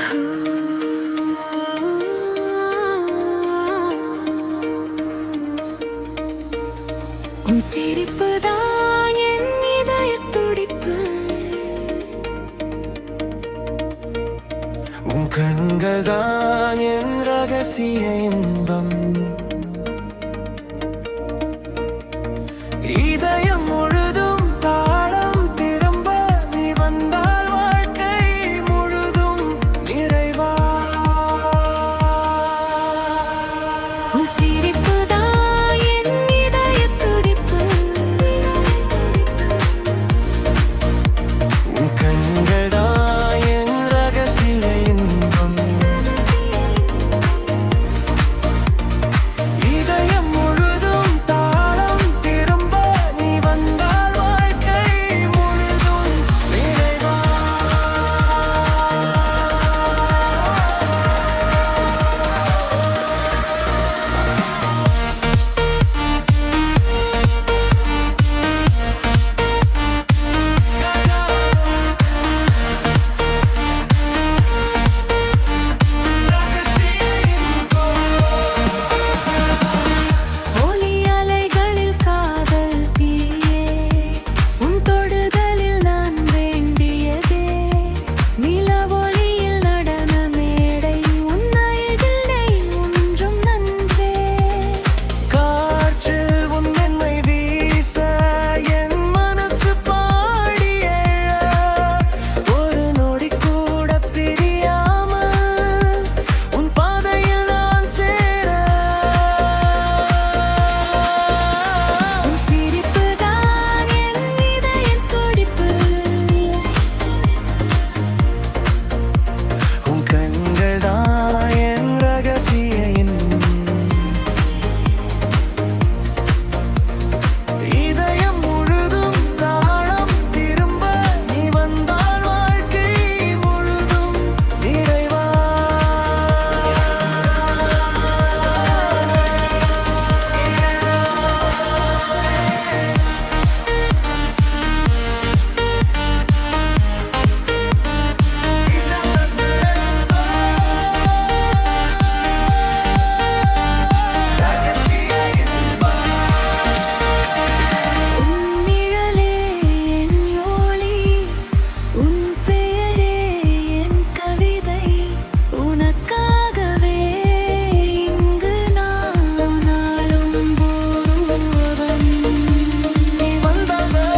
உன் சிரிப்புதான் என் இதயத் துடிப்பு. உன் கண்கள்தான் என் ரகசிய இன்பம். இதயம் முழுதும் தாளம் திரும்ப நீ வந்தால் வாழ்க்கை முழுதும் நிறைவா. உன் சிரிப்புதான் என் இதயத் துடிப்பு. உன் கண்கள்தான் என் ரகசிய இன்பம். இதயம் முழுதும் தாளம் திரும்ப நீ வந்தால் வாழ்க்கை முழுதும் நிறைவா. ஒலி அலைகளில் காதல் தீயே, உன் தொடுதலில் நான் வேண்டியதே. நிலவொளியில் நடன மேடை, உன் அழகில்லை ஒன்றும் நன்றே. காற்றில் உன் மென்மை வீச என் மனசு பாடி எழ, ஒரு நொடி கூட பிரியாமல் உன் பாதையில் நான் சேர. உன் சிரிப்புதான் என் இதயத் துடிப்பு. உன் கண்கள்தான் என் ரகசிய இன்பம். இதயம் முழுதும் தாளம் திரும்ப நீ வந்தால் வாழ்க்கை முழுதும் நிறைவா. உன் நிழலே என் ஒளி, உன் பெயரே என் கவிதை. உனக்காகவே இங்கு நான் நாளும் போடுவன். நீ வந்தவள்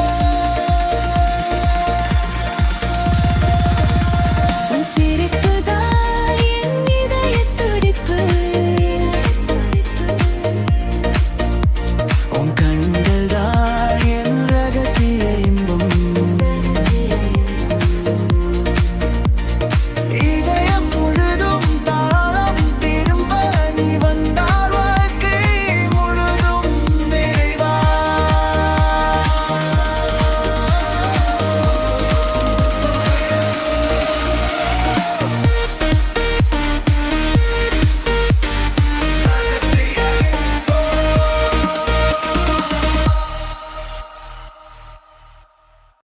உன் சிரிப்புதான் என் இதயத் துடிப்பு. உன் கண்